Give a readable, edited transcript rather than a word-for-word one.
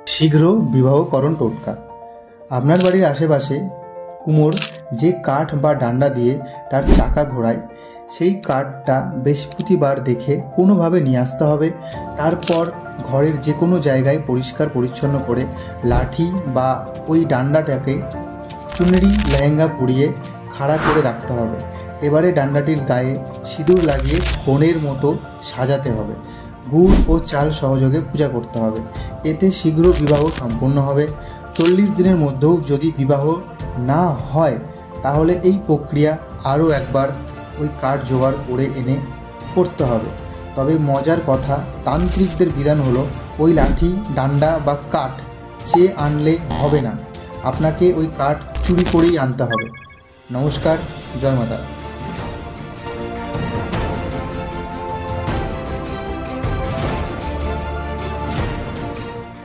শীঘ্র বিবাহকরণ টোটকা। আপনার বাড়ির আশেপাশে কুমোর যে কাঠ বা ডান্ডা দিয়ে তার চাকা ঘোরায়, সেই কাঠটা বৃহস্পতিবার দেখে কোনোভাবে নিয়ে আসতে হবে। তারপর ঘরের যে কোনো জায়গায় পরিষ্কার পরিচ্ছন্ন করে লাঠি বা ওই ডান্ডাটাকে চুনরি লেহেঙ্গা পরিয়ে খাড়া করে রাখতে হবে। এবারে ডান্ডাটির গায়ে সিঁদুর লাগিয়ে কনের মতো সাজাতে হবে। গুড় ও চাল সহযোগে পূজা করতে হবে। এতে শীঘ্র বিবাহ সম্পন্ন হবে। 40 দিনের মধ্যেও যদি বিবাহ না হয় তাহলে এই প্রক্রিয়া আরও একবার ওই কাঠ জোগাড় করে এনে করতে হবে। তবে মজার কথা, তান্ত্রিকদের বিধান হলো ওই লাঠি, ডান্ডা বা কাঠ চেয়ে আনলে হবে না, আপনাকে ওই কাঠ চুরি করেই আনতে হবে। নমস্কার, জয় মাতা।